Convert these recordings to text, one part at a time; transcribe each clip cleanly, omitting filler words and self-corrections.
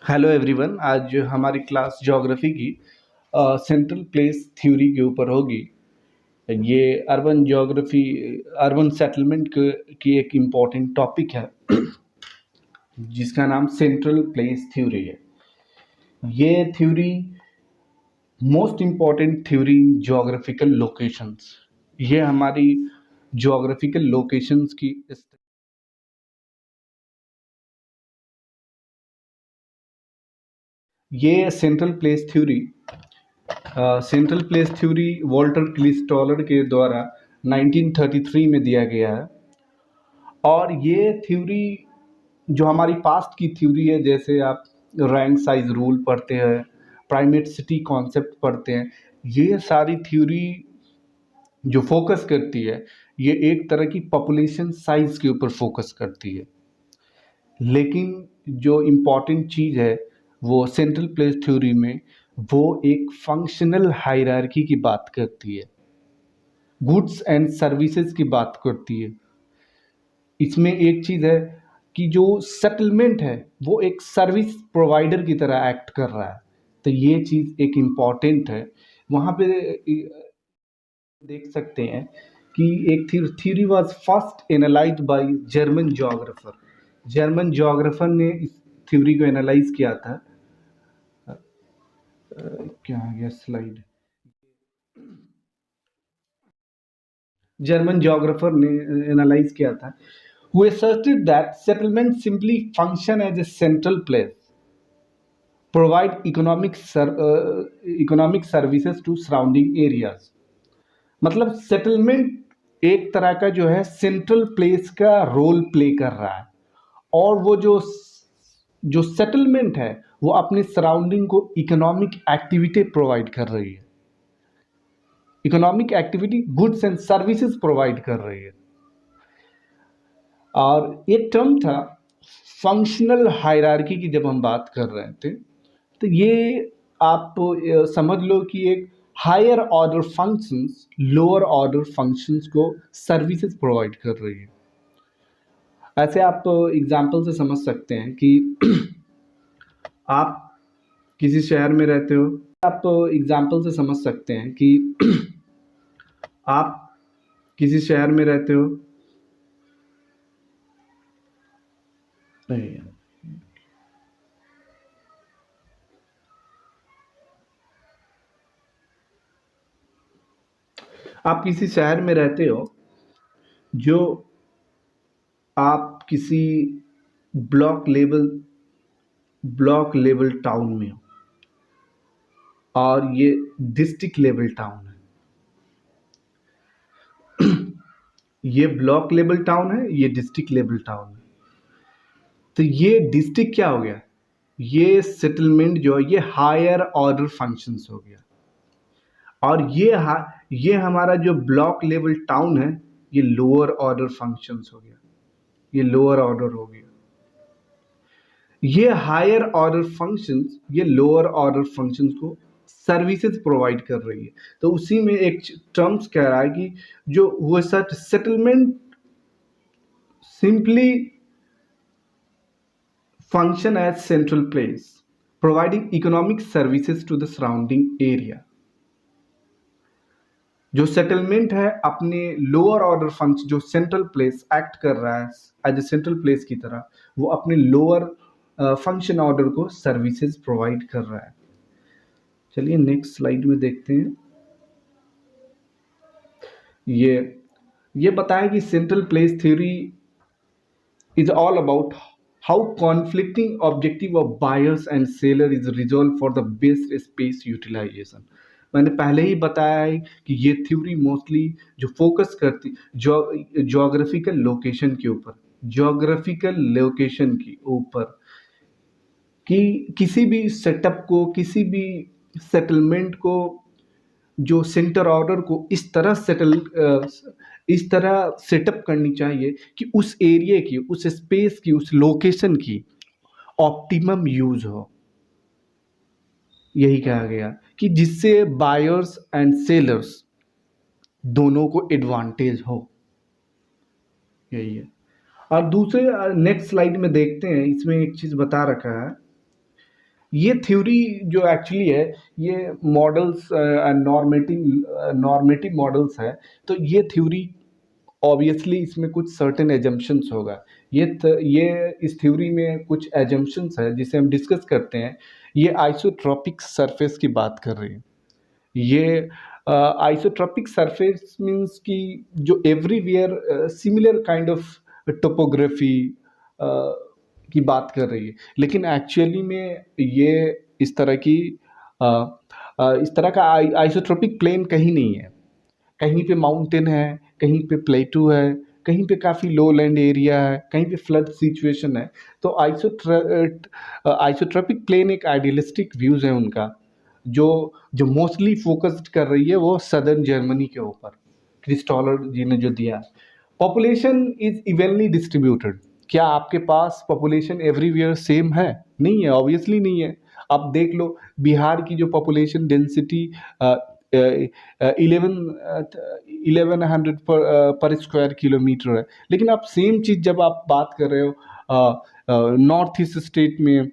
Hello everyone. आज हमारी class geography की सेंट्रल प्लेस थ्योरी के ऊपर होगी। ये अर्बन ज्योग्राफी, अर्बन सेटलमेंट की एक इम्पॉर्टेंट टॉपिक है जिसका नाम सेंट्रल प्लेस थ्योरी है। ये थ्योरी मोस्ट इम्पॉर्टेंट थ्योरी इन ज्योग्राफिकल लोकेशंस। ये हमारी ज्योग्राफिकल लोकेशंस की ये सेंट्रल प्लेस थ्योरी वॉल्टर क्लिस्टॉलर के द्वारा 1933 में दिया गया है। और ये थ्योरी जो हमारी पास्ट की थ्योरी है, जैसे आप रैंक साइज रूल पढ़ते हैं, प्राइमेट सिटी कॉन्सेप्ट पढ़ते हैं, ये सारी थ्योरी जो फोकस करती है ये एक तरह की पॉपुलेशन साइज के ऊपर फोकस करती है। लेकिन जो इम्पॉर्टेंट चीज़ है वो सेंट्रल प्लेस थ्योरी में वो एक फंक्शनल हायरार्की की बात करती है, गुड्स एंड सर्विसेज की बात करती है। इसमें एक चीज़ है कि जो सेटलमेंट है वो एक सर्विस प्रोवाइडर की तरह एक्ट कर रहा है, तो ये चीज़ एक इम्पॉर्टेंट है। वहाँ पे देख सकते हैं कि एक theory was first analysed by German geographer ने इस थ्योरी को एनालाइज किया था। क्या आ गया स्लाइड। जर्मन जोग्राफर ने एनालाइज किया था, who asserted that settlements simply function as a central place, provide economic services to surrounding areas। मतलब सेटलमेंट एक तरह का जो है सेंट्रल प्लेस का रोल प्ले कर रहा है, और वो जो सेटलमेंट है वो अपनी सराउंडिंग को इकोनॉमिक एक्टिविटी प्रोवाइड कर रही है, economic activity, goods and services provide कर रही है। और एक टर्म था फंक्शनल हायरार्की की, जब हम बात कर रहे थे तो ये आप समझ लो कि एक higher order functions lower order functions को सर्विसेज प्रोवाइड कर रही है। ऐसे आप एग्जांपल से समझ सकते हैं कि आप किसी शहर में रहते हो, आप एग्जांपल से समझ सकते हैं कि आप किसी शहर में रहते हो, नहीं आप किसी शहर में रहते हो, जो आप किसी ब्लॉक लेवल टाउन में हो, और ये डिस्ट्रिक्ट लेवल टाउन है। ये ब्लॉक लेवल टाउन है, ये डिस्ट्रिक्ट लेवल टाउन है। तो ये डिस्ट्रिक्ट क्या हो गया, ये सेटलमेंट जो है ये हायर ऑर्डर फंक्शंस हो गया, और ये हमारा जो ब्लॉक लेवल टाउन है ये लोअर ऑर्डर फंक्शंस हो गया, ये लोअर ऑर्डर हो गया। ये हायर ऑर्डर फंक्शंस ये लोअर ऑर्डर फंक्शंस को सर्विसेज प्रोवाइड कर रही है। तो उसी में एक टर्म्स कह रहा है कि जो वो such settlement simply function as central place providing economic services to the surrounding area. जो सेटलमेंट है अपने लोअर ऑर्डर फंक्शन, जो सेंट्रल प्लेस एक्ट कर रहा है एज ए सेंट्रल प्लेस की तरह, वो अपने लोअर फंक्शन ऑर्डर को सर्विसेज प्रोवाइड कर रहा है। चलिए नेक्स्ट स्लाइड में देखते हैं। ये बताया कि central place theory is all about how conflicting objective of buyers and seller is resolve for the best space utilisation. मैंने पहले ही बताया है कि ये थ्योरी मोस्टली जो फोकस करती ज्योग्राफिकल लोकेशन के ऊपर, ज्योग्राफिकल लोकेशन के ऊपर, कि किसी भी सेटअप को, किसी भी सेटलमेंट को, जो सेंटर ऑर्डर को इस तरह सेटअप करनी चाहिए कि उस एरिया की, उस स्पेस की, उस लोकेशन की ऑप्टिमम यूज हो। यही कहा गया कि जिससे बायर्स एंड सेलर्स दोनों को एडवांटेज हो, यही है। और दूसरे नेक्स्ट स्लाइड में देखते हैं, इसमें एक चीज बता रखा है ये थ्योरी जो एक्चुअली है, ये मॉडल्स नॉर्मेटिव मॉडल्स है। तो ये थ्योरी ऑब्वियसली इसमें कुछ सर्टेन एजम्पशंस होगा। ये इस थ्योरी में कुछ एजम्पशंस है जिसे हम डिस्कस करते हैं। ये आइसोट्रॉपिक सरफेस की बात कर रही है। ये आइसोट्रॉपिक सरफेस मीन्स कि जो everywhere similar kind of topography की बात कर रही है, लेकिन एक्चुअली में ये इस तरह की इस तरह का आइसोट्रॉपिक प्लेन कहीं नहीं है। कहीं पे माउंटेन है, कहीं पे प्लेटू है, कहीं पे काफ़ी लो लैंड एरिया है, कहीं पे फ्लड सिचुएशन है। तो आइसोट्रॉपिक प्लेन एक आइडियलिस्टिक व्यूज़ है उनका, जो जो मोस्टली फोकस्ड कर रही है वो सदर्न जर्मनी के ऊपर, क्रिस्टॉलर जी ने जो दिया। Population is evenly distributed. क्या आपके पास पॉपुलेशन एवरीवेयर सेम है? नहीं है, ऑब्वियसली नहीं है। आप देख लो बिहार की जो पॉपुलेशन डेंसिटी 1100 पर स्क्वायर किलोमीटर है, लेकिन आप सेम चीज़ जब आप बात कर रहे हो नॉर्थ ईस्ट स्टेट में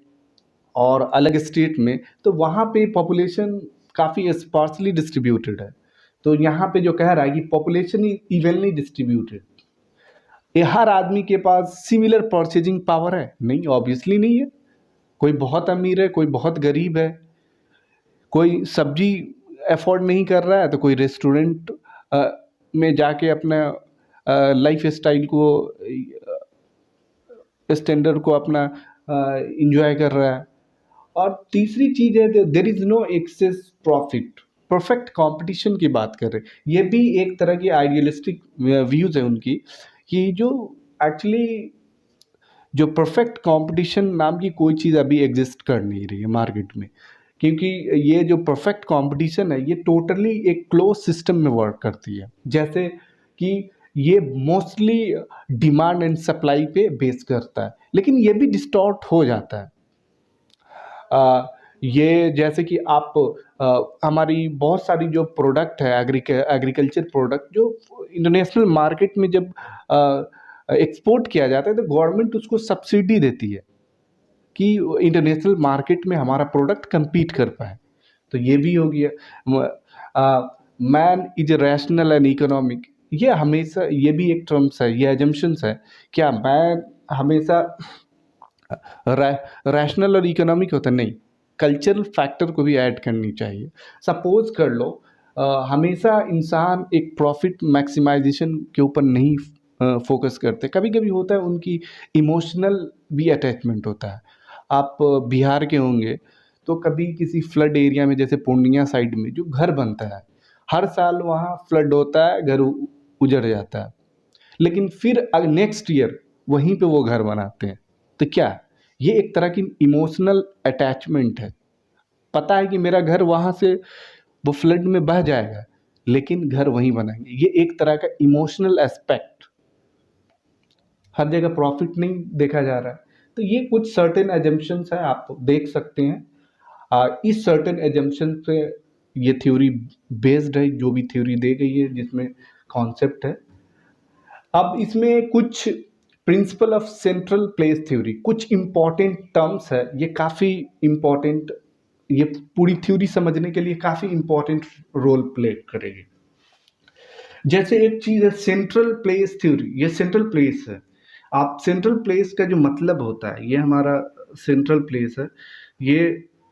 और अलग स्टेट में, तो वहाँ पे पॉपुलेशन काफ़ी स्पार्सली डिस्ट्रीब्यूटेड है। तो यहाँ पे जो कह रहा है कि पॉपुलेशन इज इवनली डिस्ट्रीब्यूटेड, ये हर आदमी के पास सिमिलर परचेजिंग पावर है? नहीं, ऑब्वियसली नहीं है। कोई बहुत अमीर है, कोई बहुत गरीब है, कोई सब्जी अफोर्ड नहीं कर रहा है तो कोई रेस्टोरेंट में जाके अपना लाइफ स्टाइल को स्टैंडर्ड को अपना इंजॉय कर रहा है। और तीसरी चीज़ है there is no excess profit. Perfect competition की बात कर रहे हैं, ये भी एक तरह की आइडियलिस्टिक व्यूज़ है उनकी, कि जो एक्चुअली जो परफेक्ट कंपटीशन नाम की कोई चीज़ अभी एग्जिस्ट कर नहीं रही है मार्केट में। क्योंकि ये जो परफेक्ट कंपटीशन है ये टोटली एक क्लोज सिस्टम में वर्क करती है। जैसे कि ये मोस्टली डिमांड एंड सप्लाई पे बेस करता है, लेकिन ये भी डिस्टॉर्ट हो जाता है। ये जैसे कि आप हमारी बहुत सारी जो प्रोडक्ट है एग्रीकल्चर प्रोडक्ट जो इंटरनेशनल मार्केट में जब एक्सपोर्ट किया जाता है तो गवर्नमेंट उसको सब्सिडी देती है कि इंटरनेशनल मार्केट में हमारा प्रोडक्ट compete कर पाए। तो ये भी हो गया। Man is rational and economic, ये हमेशा, ये भी एक टर्म्स है, ये एजम्पशंस है। क्या मैन हमेशा रैशनल और इकोनॉमिक होता? नहीं, कल्चरल फैक्टर को भी ऐड करनी चाहिए। सपोज कर लो हमेशा इंसान एक प्रॉफिट मैक्सिमाइजेशन के ऊपर नहीं फोकस करते। कभी कभी होता है उनकी इमोशनल भी अटैचमेंट होता है। आप बिहार के होंगे तो कभी किसी फ्लड एरिया में, जैसे पूर्णिया साइड में जो घर बनता है, हर साल वहाँ फ्लड होता है, घर उजड़ जाता है, लेकिन फिर नेक्स्ट ईयर वहीं पे वो घर बनाते हैं। तो क्या ये एक तरह की इमोशनल अटैचमेंट है? पता है कि मेरा घर वहाँ से वो फ्लड में बह जाएगा, लेकिन घर वहीं बनाएंगे। ये एक तरह का इमोशनल एस्पेक्ट। हर जगह प्रॉफिट नहीं देखा जा रहा है। तो ये कुछ सर्टेन एजम्पशंस है, आप देख सकते हैं। इस सर्टेन एजम्पशन पे ये थ्योरी बेस्ड है, जो भी थ्योरी दी गई है जिसमें कॉन्सेप्ट है। अब इसमें कुछ principle of central place theory, कुछ इम्पॉर्टेंट टर्म्स है, ये काफ़ी इम्पॉर्टेंट, ये पूरी थ्योरी समझने के लिए काफ़ी इम्पॉर्टेंट रोल प्ले करेगी। जैसे एक चीज़ है सेंट्रल प्लेस थ्योरी, ये सेंट्रल प्लेस है। आप सेंट्रल प्लेस का जो मतलब होता है, ये हमारा सेंट्रल प्लेस है।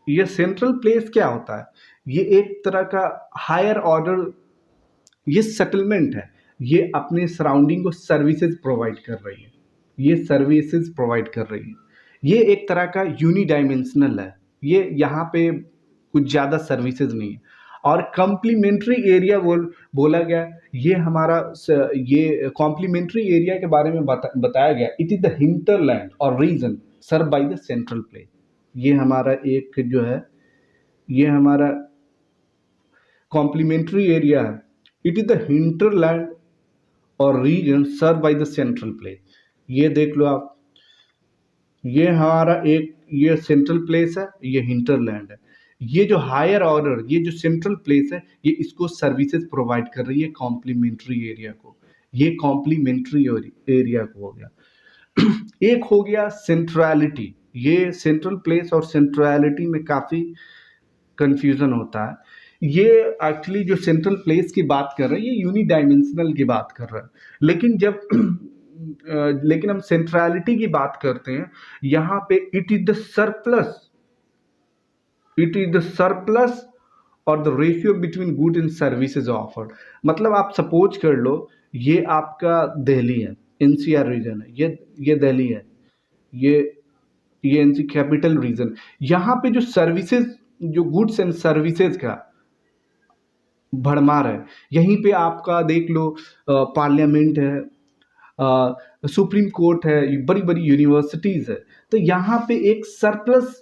ये सेंट्रल प्लेस क्या होता है? ये एक तरह का हायर ऑर्डर, ये सेटलमेंट है। ये अपने सराउंडिंग को सर्विसेज प्रोवाइड कर रही है, ये सर्विसेज प्रोवाइड कर रही है। ये एक तरह का यूनिडायमेंशनल है, ये यहाँ पे कुछ ज़्यादा सर्विसेज नहीं है। और कॉम्प्लीमेंट्री एरिया बोला गया, ये हमारा ये कॉम्प्लीमेंट्री एरिया के बारे में बताया गया। इट इज़ द हिंटरलैंड और region serve by the central place. ये हमारा एक जो है, ये हमारा कॉम्प्लीमेंट्री एरिया है। इट इज़ द हिंटरलैंड और region serve by the central place. ये देख लो आप, ये हमारा एक, ये सेंट्रल प्लेस है, ये हिंटरलैंड है। ये जो हायर ऑर्डर, ये जो सेंट्रल प्लेस है, ये इसको सर्विसेज प्रोवाइड कर रही है कॉम्प्लीमेंट्री एरिया को। ये कॉम्प्लीमेंट्री एरिया को हो गया। एक हो गया सेंट्रलिटी, ये सेंट्रल प्लेस और सेंट्रलिटी में काफ़ी कन्फ्यूज़न होता है। ये एक्चुअली जो सेंट्रल प्लेस की बात कर रहे हैं, ये यूनिडायमेंशनल की बात कर रहा है। लेकिन जब लेकिन हम सेंट्रलिटी की बात करते हैं, यहाँ पे इट इज़ द सरप्लस और the ratio between good and services offered. मतलब आप सपोज कर लो, ये आपका दिल्ली है, एनसीआर रीजन है, ये दिल्ली है, ये ये एनसी कैपिटल रीजन। यहाँ पे जो सर्विसेज, जो गुड्स एंड सर्विसेज का भरमार है, यहीं पे आपका देख लो पार्लियामेंट है, सुप्रीम कोर्ट है, बड़ी बड़ी यूनिवर्सिटीज़ है। तो यहाँ पे एक सरप्लस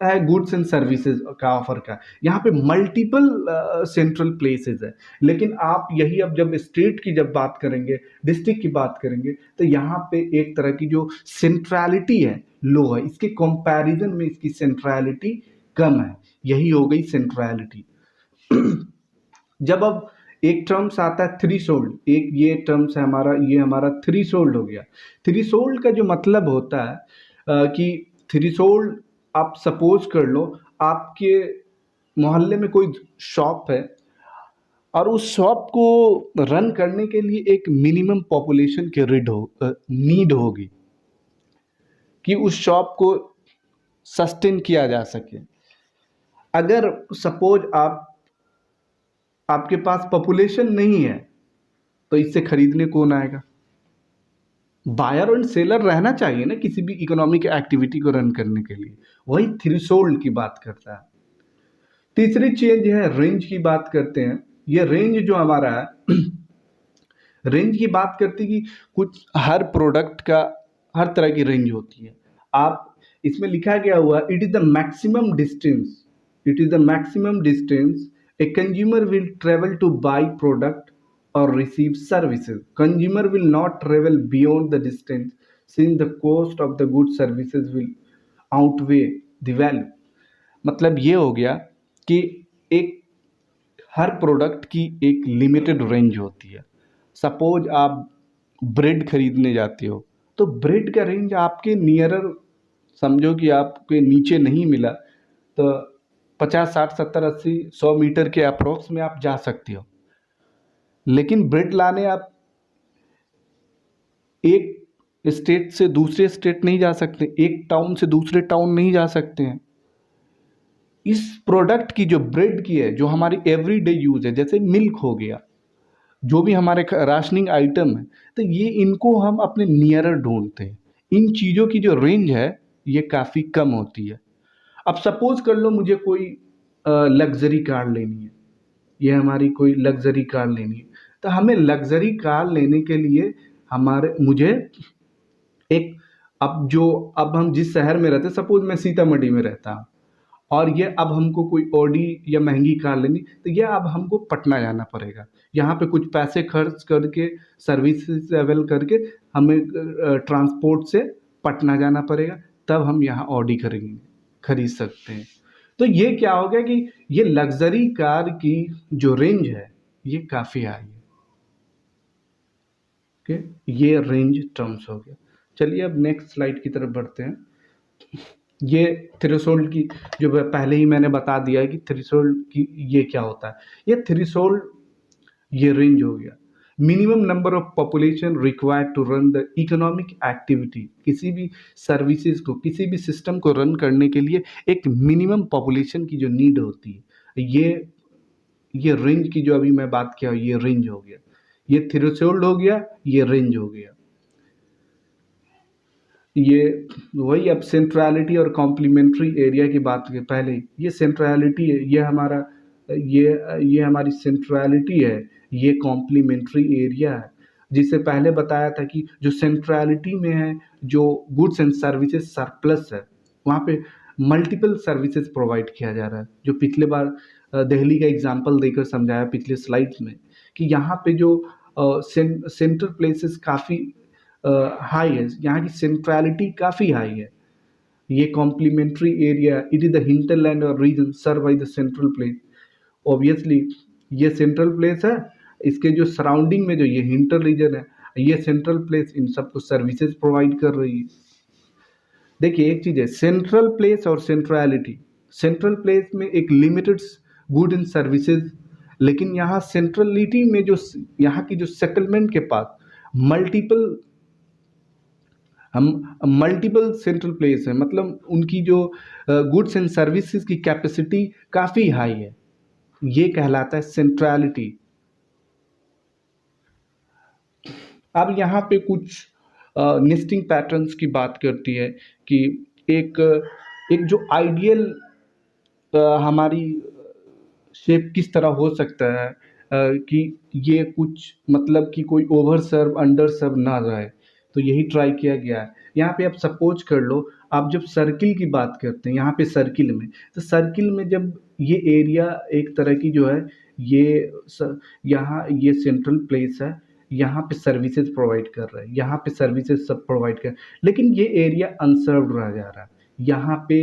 है गुड्स एंड सर्विसेज का ऑफर का। यहाँ पे मल्टीपल सेंट्रल प्लेसेस है। लेकिन आप यही अब जब स्टेट की जब बात करेंगे, डिस्ट्रिक्ट की बात करेंगे, तो यहाँ पे एक तरह की जो सेंट्रलिटी है लो है, इसके कंपैरिजन में इसकी सेंट्रलिटी कम है। यही हो गई सेंट्रलिटी। जब अब एक टर्म्स आता है थ्रीशोल्ड, एक ये टर्म्स है हमारा, ये हमारा थ्रीशोल्ड हो गया। थ्रीशोल्ड का जो मतलब होता है कि थ्रीशोल्ड, आप सपोज कर लो आपके मोहल्ले में कोई शॉप है और उस शॉप को रन करने के लिए एक मिनिमम पॉपुलेशन की नीड होगी कि उस शॉप को सस्टेन किया जा सके। अगर सपोज आपके पास पॉपुलेशन नहीं है, तो इससे खरीदने कौन आएगा? बायर और सेलर रहना चाहिए ना किसी भी इकोनॉमिक एक्टिविटी को रन करने के लिए। वही थ्रेशोल्ड की बात करता है। तीसरी चीज है रेंज की बात करते हैं। ये रेंज जो हमारा है रेंज की बात करती कि कुछ हर प्रोडक्ट का हर तरह की रेंज होती है। आप इसमें लिखा गया हुआ it is the maximum distance a consumer will travel two by product or receive services. Consumer will not travel beyond the distance since the cost of the goods services will outweigh the value. मतलब ये हो गया कि एक हर product की एक limited range होती है। सपोज आप ब्रेड खरीदने जाते हो, तो ब्रेड का रेंज आपके नियरर, समझो कि आपके नीचे नहीं मिला तो 50, 60, 70, 80, 100 मीटर के अप्रोक्स में आप जा सकते हो। लेकिन ब्रेड लाने आप एक स्टेट से दूसरे स्टेट नहीं जा सकते, एक टाउन से दूसरे टाउन नहीं जा सकते हैं। इस प्रोडक्ट की जो ब्रेड की है, जो हमारी एवरीडे यूज है, जैसे मिल्क हो गया, जो भी हमारे राशनिंग आइटम है, तो ये इनको हम अपने नियरर ढूंढते हैं। इन चीज़ों की जो रेंज है ये काफ़ी कम होती है। अब सपोज कर लो मुझे कोई लग्जरी कार लेनी है, ये हमारी कोई लग्जरी कार लेनी है, तो हमें लग्जरी कार लेने के लिए मुझे एक, अब हम जिस शहर में रहते, सपोज मैं सीतामढ़ी में रहता हूँ, और ये अब हमको कोई ऑडी या महंगी कार लेनी, तो ये अब हमको पटना जाना पड़ेगा। यहाँ पे कुछ पैसे खर्च करके, सर्विसेज अवेल करके हमें ट्रांसपोर्ट से पटना जाना पड़ेगा, तब हम यहाँ ऑडी खरीद सकते हैं। तो ये क्या हो गया कि ये लग्जरी कार की जो रेंज है ये काफ़ी हाई है। ओके, ये रेंज टर्म्स हो गया। चलिए अब नेक्स्ट स्लाइड की तरफ बढ़ते हैं। ये थ्रेशोल्ड की जो पहले ही मैंने बता दिया है कि थ्रेशोल्ड की ये क्या होता है। ये थ्रेशोल्ड, ये रेंज हो गया। Minimum number of population required to run the economic activity. किसी भी सर्विसेज को, किसी भी सिस्टम को रन करने के लिए एक मिनिमम पॉपुलेशन की जो नीड होती है, ये रेंज की जो अभी मैं बात किया, ये रेंज हो गया। ये थ्रेशोल्ड हो गया, ये रेंज हो गया। ये वही, अब सेंट्रलिटी और कॉम्प्लीमेंट्री एरिया की बात की पहले, ये सेंट्रलिटी है, ये हमारी सेंट्रलिटी है, ये कॉम्प्लीमेंट्री एरिया है। जिससे पहले बताया था कि जो सेंट्रलिटी में है, जो गुड्स एंड सर्विसेज सरप्लस है, वहाँ पे मल्टीपल सर्विसेज प्रोवाइड किया जा रहा है। जो पिछले बार दिल्ली का एग्जांपल देकर समझाया पिछले स्लाइड्स में, कि यहाँ पे जो सेंट्रल प्लेसेस काफ़ी हाई है, यहाँ की सेंट्रलिटी काफ़ी हाई है। ये complementary area, it is the hinterland और region serve by the central place. Obviously ये सेंट्रल प्लेस है, इसके जो सराउंडिंग में जो ये हिंटर रीजन है, ये सेंट्रल प्लेस इन सबको सर्विसेज प्रोवाइड कर रही है। देखिए एक चीज़ है सेंट्रल प्लेस और सेंट्रलिटी। सेंट्रल प्लेस में एक लिमिटेड गुड एंड सर्विसेज, लेकिन यहाँ सेंट्रलिटी में जो यहाँ की जो सेटलमेंट के पास मल्टीपल हम मल्टीपल सेंट्रल प्लेस है, मतलब उनकी जो गुड्स एंड सर्विसेज की कैपेसिटी काफ़ी हाई है, ये कहलाता है सेंट्रलिटी। अब यहाँ पे कुछ नेस्टिंग पैटर्न्स की बात करती है कि एक एक जो आइडियल हमारी शेप किस तरह हो सकता है कि ये कुछ मतलब कि कोई ओवर सर्व अंडर सर्व ना जाए, तो यही ट्राई किया गया है। यहाँ पे आप सपोज कर लो, आप जब सर्किल की बात करते हैं यहाँ पे सर्किल में, तो सर्किल में जब ये एरिया एक तरह की जो है ये यहाँ ये सेंट्रल प्लेस है, यहाँ पे सर्विसेज प्रोवाइड कर रहा है, यहाँ पे सर्विसेज सब प्रोवाइड कर, लेकिन ये एरिया अनसर्व्ड रह जा रहा है, यहाँ पे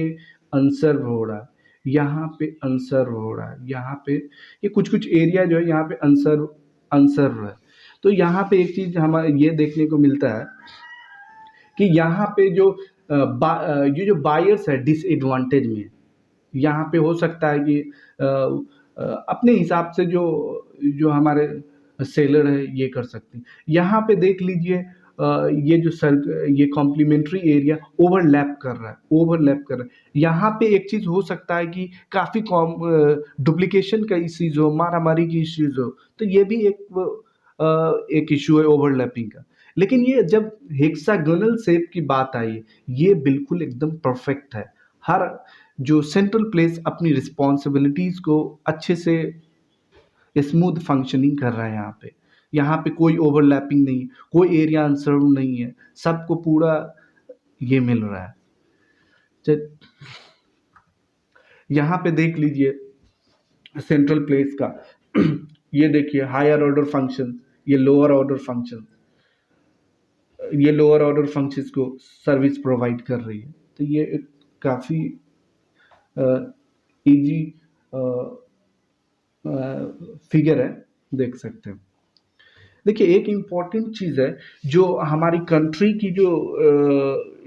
अनसर्व हो रहा है, यहाँ पे अनसर्व हो रहा है, यहाँ पे ये कुछ कुछ एरिया जो है यहाँ पे अनसर्व अनसर्व है। तो यहाँ पे एक चीज़ हमारे ये देखने को मिलता है कि यहाँ पे जो ये जो बायर्स है डिसएडवांटेज में, यहाँ पे हो सकता है कि अपने हिसाब से जो जो हमारे सेलर है ये कर सकते हैं। यहाँ पे देख लीजिए ये जो ये कॉम्प्लीमेंट्री एरिया ओवरलैप कर रहा है, ओवरलैप कर रहा है। यहाँ पे एक चीज़ हो सकता है कि काफ़ी डुप्लीकेशन का इश्यूज हो, मारामारी की इश्यूज हो, तो ये भी एक इशू है ओवरलैपिंग का। लेकिन ये जब हेक्सागोनल शेप की बात आई, ये बिल्कुल एकदम परफेक्ट है। हर जो सेंट्रल प्लेस अपनी रिस्पॉन्सिबिलिटीज़ को अच्छे से स्मूथ फंक्शनिंग कर रहा है यहाँ पे कोई ओवरलैपिंग नहीं, कोई एरिया अनसर्व नहीं है, सबको पूरा ये मिल रहा है। यहाँ पे देख लीजिए सेंट्रल प्लेस का ये देखिए हायर ऑर्डर फंक्शन, ये लोअर ऑर्डर फंक्शन, ये लोअर ऑर्डर फंक्शंस को सर्विस प्रोवाइड कर रही है। तो ये एक काफ़ी इजी फिगर है, देख सकते हैं। देखिए एक इम्पॉर्टेंट चीज़ है जो हमारी कंट्री की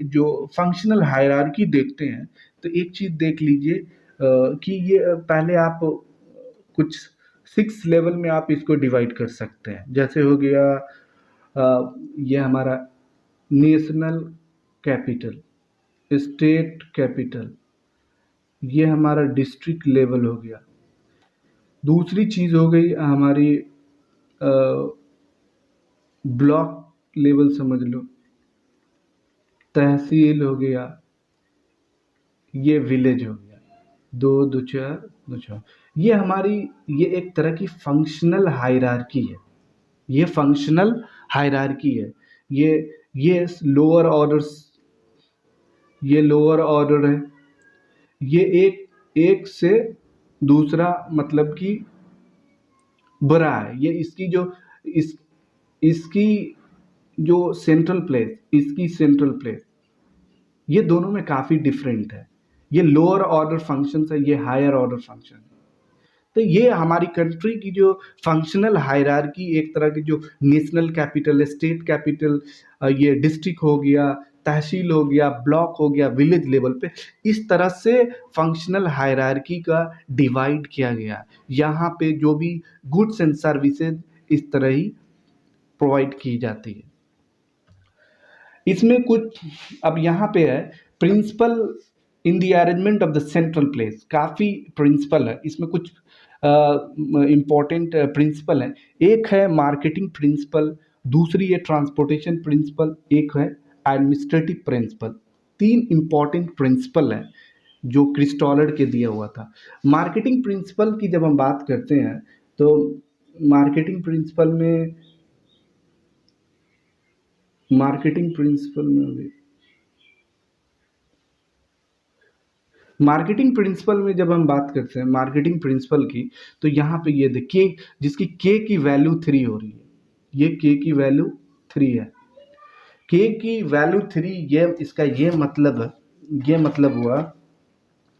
जो फंक्शनल हायरार्की देखते हैं, तो एक चीज़ देख लीजिए कि ये पहले आप कुछ 6 लेवल में आप इसको डिवाइड कर सकते हैं। जैसे हो गया ये हमारा नेशनल कैपिटल, स्टेट कैपिटल, ये हमारा डिस्ट्रिक्ट लेवल हो गया। दूसरी चीज़ हो गई हमारी ब्लॉक लेवल समझ लो, तहसील हो गया, ये विलेज हो गया, 2 2 4 2 4। ये हमारी ये एक तरह की फंक्शनल हायरार्की है, ये फंक्शनल हायरार्की है। ये लोअर ऑर्डर्स, ये लोअर ऑर्डर है, ये एक से दूसरा मतलब कि बड़ा है। ये इसकी जो सेंट्रल प्लेस, इसकी सेंट्रल प्लेस, ये दोनों में काफ़ी डिफरेंट है। ये लोअर ऑर्डर फंक्शन है, ये हायर ऑर्डर फंक्शन है। तो ये हमारी कंट्री की जो फंक्शनल हायरार्की, एक तरह की जो नेशनल कैपिटल, स्टेट कैपिटल, ये डिस्ट्रिक्ट हो गया, तहसील हो गया, ब्लॉक हो गया, विलेज लेवल पे, इस तरह से फंक्शनल हायरार्की का डिवाइड किया गया। यहाँ पे जो भी गुड्स एंड सर्विसेज इस तरह ही प्रोवाइड की जाती है। इसमें कुछ अब यहाँ पे है principle in the arrangement of the central place, काफ़ी प्रिंसिपल है इसमें, कुछ इम्पॉर्टेंट प्रिंसिपल है। एक है मार्केटिंग प्रिंसिपल, दूसरी है ट्रांसपोर्टेशन प्रिंसिपल, एक है एडमिनिस्ट्रेटिव प्रिंसिपल। 3 इम्पॉर्टेंट प्रिंसिपल है जो क्रिस्टोलर के दिया हुआ था। मार्केटिंग प्रिंसिपल की जब हम बात करते हैं तो मार्केटिंग प्रिंसिपल में मार्केटिंग प्रिंसिपल में जब हम बात करते हैं मार्केटिंग प्रिंसिपल की, तो यहाँ पे ये देखिए जिसकी के की वैल्यू 3 हो रही है, ये के की वैल्यू 3 है। के की वैल्यू 3, ये इसका ये मतलब हुआ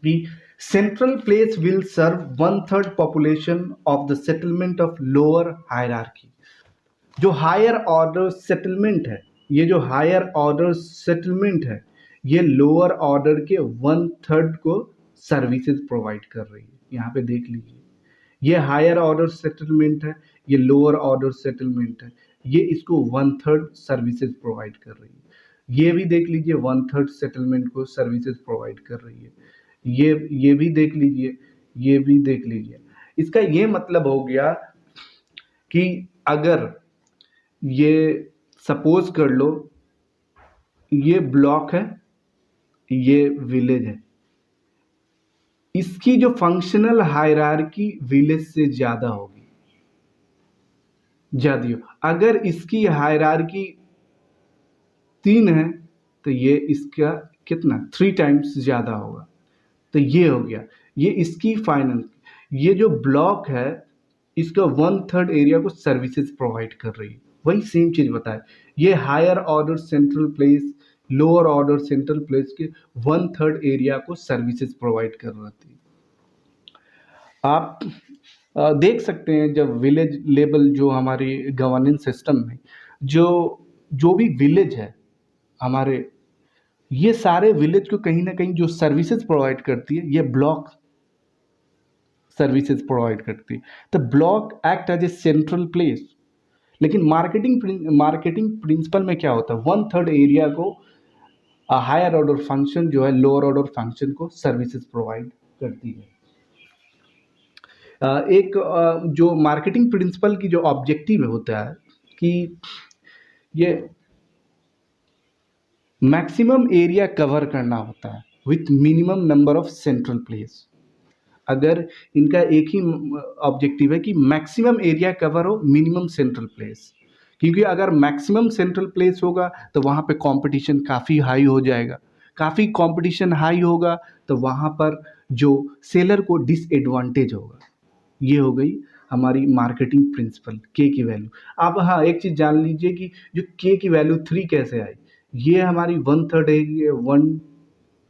कि central place will serve 1/3 population of the settlement of lower hierarchy. जो हायर ऑर्डर सेटलमेंट है, ये जो हायर ऑर्डर सेटलमेंट है, ये लोअर ऑर्डर के 1/3 को सर्विसेज प्रोवाइड कर रही है। यहाँ पे देख लीजिए, ये हायर ऑर्डर सेटलमेंट है, ये लोअर ऑर्डर सेटलमेंट है, ये इसको 1/3 सर्विसेज प्रोवाइड कर रही है। ये भी देख लीजिए 1/3 सेटलमेंट को सर्विसेज प्रोवाइड कर रही है। ये भी देख लीजिए, ये भी देख लीजिए। इसका ये मतलब हो गया कि अगर ये सपोज कर लो ये ब्लॉक है, ये विलेज है, इसकी जो फंक्शनल हायरार्की विलेज से ज्यादा होगी, ज्यादा। अगर इसकी हायरार्की 3 है तो ये इसका कितना 3 टाइम्स ज्यादा होगा। तो ये हो गया, ये इसकी फाइनल। ये जो ब्लॉक है इसका 1/3 एरिया को सर्विसेज प्रोवाइड कर रही है। वही सेम चीज बताए, ये higher order central place, lower order central place के 1/3 एरिया को सर्विसेज प्रोवाइड कर रही थी। आप देख सकते हैं जब विलेज लेवल जो हमारे गवर्नेंस सिस्टम में जो भी विलेज है हमारे, ये सारे विलेज को कहीं ना कहीं जो सर्विसेज प्रोवाइड करती है ये ब्लॉक सर्विसेज प्रोवाइड करती है। तो block act as a central place. लेकिन मार्केटिंग प्रिंसिपल में क्या होता है, 1/3 एरिया को हायर ऑर्डर फंक्शन जो है लोअर ऑर्डर फंक्शन को सर्विसेज प्रोवाइड करती है। एक जो मार्केटिंग प्रिंसिपल की जो ऑब्जेक्टिव होता है कि ये मैक्सिमम एरिया कवर करना होता है with minimum number of central place. अगर इनका एक ही ऑब्जेक्टिव है कि मैक्सिमम एरिया कवर हो, मिनिमम सेंट्रल प्लेस, क्योंकि अगर मैक्सिमम सेंट्रल प्लेस होगा तो वहाँ पे कंपटीशन काफ़ी हाई हो जाएगा। काफ़ी कंपटीशन हाई होगा तो वहाँ पर जो सेलर को डिसएडवांटेज होगा। ये हो गई हमारी मार्केटिंग प्रिंसिपल के की वैल्यू। अब हाँ, एक चीज़ जान लीजिए कि जो के की वैल्यू 3 कैसे आई। ये हमारी 1/3 है, 1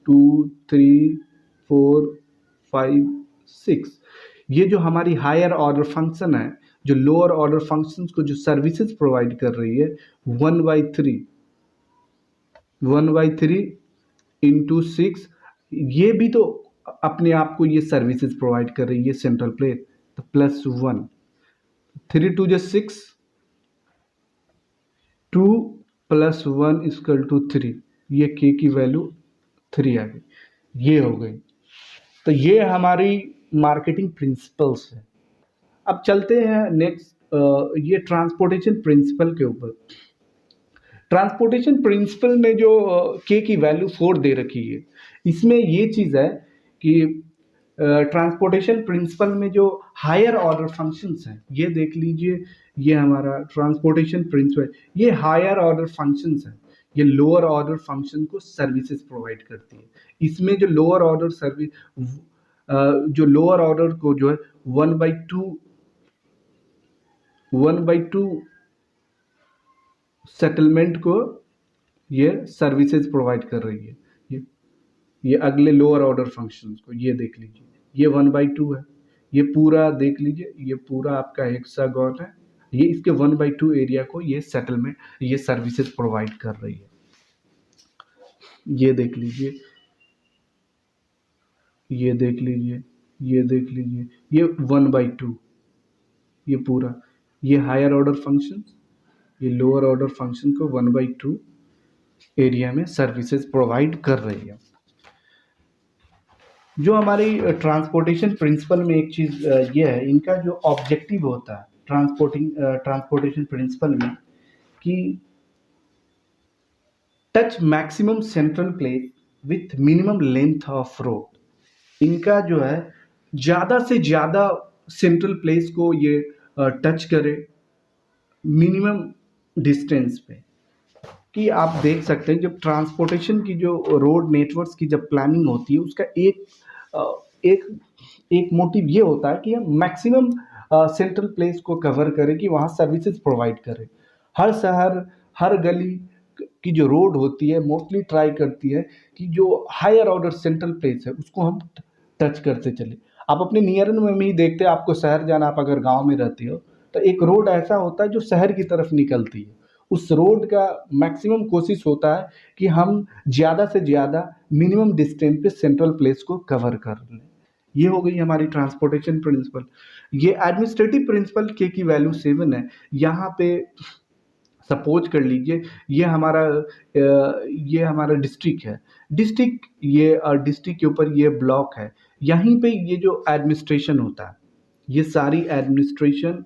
2 3 4 5 6। ये जो हमारी हायर ऑर्डर फंक्शन है, जो लोअर ऑर्डर फंक्शंस को जो सर्विसेज प्रोवाइड कर रही है, 1/3 इंटू 6, ये भी तो अपने आप को ये सर्विसेज प्रोवाइड कर रही है सेंट्रल प्लेस। तो +1, 3 2 = 6, 2 + 1 = 3। ये के की वैल्यू 3 आ गई, ये हो गई। तो ये हमारी मार्केटिंग प्रिंसिपल्स है। अब चलते हैं नेक्स्ट, ये ट्रांसपोर्टेशन प्रिंसिपल के ऊपर। ट्रांसपोर्टेशन प्रिंसिपल में जो के की वैल्यू 4 दे रखी है, इसमें ये चीज़ है कि ट्रांसपोर्टेशन प्रिंसिपल में जो हायर ऑर्डर फंक्शंस हैं, ये देख लीजिए, ये हमारा ट्रांसपोर्टेशन प्रिंसिपल, ये हायर ऑर्डर फंक्शंस हैं, ये लोअर ऑर्डर फंक्शन को सर्विसेज प्रोवाइड करती है। इसमें जो लोअर ऑर्डर सर्विस, जो लोअर ऑर्डर को जो है 1/2 सेटलमेंट को ये सर्विसेज प्रोवाइड कर रही है। ये अगले लोअर ऑर्डर फंक्शंस को ये देख लीजिए, ये 1/2 है। ये पूरा देख लीजिए, ये पूरा आपका हेक्सागोन है, ये इसके 1/2 एरिया को ये सेटलमेंट, ये सर्विसेज प्रोवाइड कर रही है। ये देख लीजिए, ये देख लीजिए, ये देख लीजिए, ये 1/2, ये पूरा, ये हायर ऑर्डर फंक्शन, ये लोअर ऑर्डर फंक्शन को 1/2 एरिया में सर्विसेज प्रोवाइड कर रही है। जो हमारी ट्रांसपोर्टेशन प्रिंसिपल में एक चीज़ ये है, इनका जो ऑब्जेक्टिव होता है ट्रांसपोर्टेशन प्रिंसिपल में, कि touch maximum central place with minimum length of road. इनका जो है ज़्यादा से ज़्यादा सेंट्रल प्लेस को ये टच करे मिनिमम डिस्टेंस पे। कि आप देख सकते हैं जब ट्रांसपोर्टेशन की जो रोड नेटवर्क्स की जब प्लानिंग होती है, उसका एक मोटिव ये होता है कि हम मैक्सिमम सेंट्रल प्लेस को कवर करें, कि वहाँ सर्विसेज प्रोवाइड करें। हर शहर, हर गली की जो रोड होती है मोस्टली ट्राई करती है कि जो हायर ऑर्डर सेंट्रल प्लेस है उसको हम टच करते चले। आप अपने नियर में ही देखते हैं, आपको शहर जाना, आप अगर गांव में रहते हो तो एक रोड ऐसा होता है जो शहर की तरफ निकलती है, उस रोड का मैक्सिमम कोशिश होता है कि हम ज़्यादा से ज़्यादा मिनिमम डिस्टेंस पे सेंट्रल प्लेस को कवर कर लें। ये हो गई हमारी ट्रांसपोर्टेशन प्रिंसिपल। ये एडमिनिस्ट्रेटिव प्रिंसिपल के की वैल्यू 7 है। यहाँ पे सपोज कर लीजिए ये हमारा डिस्ट्रिक्ट है। डिस्ट्रिक्ट के ऊपर ये ब्लॉक है। यहीं पे ये जो एडमिनिस्ट्रेशन होता है, ये सारी एडमिनिस्ट्रेशन,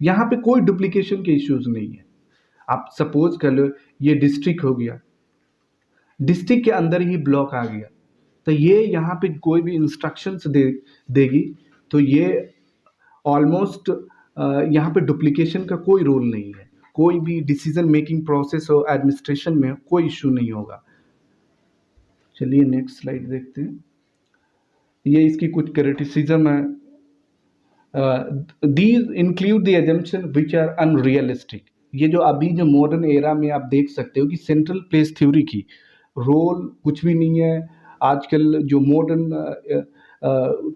यहाँ पे कोई डुप्लीकेशन के इश्यूज नहीं है। आप सपोज कर लो ये डिस्ट्रिक्ट हो गया, डिस्ट्रिक्ट के अंदर ही ब्लॉक आ गया, तो ये यहाँ पे कोई भी इंस्ट्रक्शंस देगी तो ये ऑलमोस्ट यहाँ पे डुप्लीकेशन का कोई रोल नहीं है। कोई भी डिसीजन मेकिंग प्रोसेस हो एडमिनिस्ट्रेशन में कोई इशू नहीं होगा। चलिए नेक्स्ट स्लाइड देखते हैं। ये इसकी कुछ क्रिटिसिज्म है। These include the assumption which are unrealistic. ये जो अभी जो मॉडर्न एरा में आप देख सकते हो कि सेंट्रल प्लेस थ्योरी की रोल कुछ भी नहीं है। आजकल जो मॉडर्न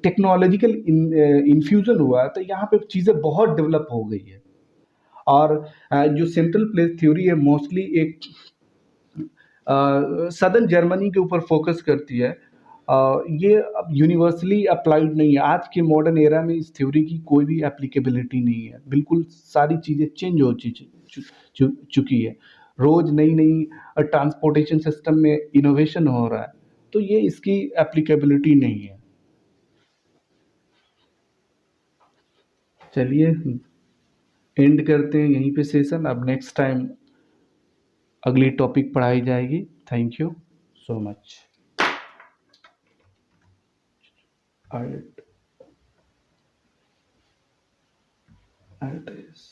टेक्नोलॉजिकल इन्फ्यूजन हुआ है तो यहाँ पे चीज़ें बहुत डेवलप हो गई है। और जो सेंट्रल प्लेस थ्योरी है मोस्टली एक सदर्न जर्मनी के ऊपर फोकस करती है। ये अब यूनिवर्सली अप्लाइड नहीं है। आज के मॉडर्न एरा में इस थ्योरी की कोई भी एप्लीकेबिलिटी नहीं है। बिल्कुल सारी चीज़ें चेंज हो चुकी है। रोज नई नई ट्रांसपोर्टेशन सिस्टम में इनोवेशन हो रहा है, तो ये इसकी एप्लीकेबिलिटी नहीं है। चलिए एंड करते हैं यहीं पे सेशन। अब नेक्स्ट टाइम अगली टॉपिक पढ़ाई जाएगी। Thank you so much. Address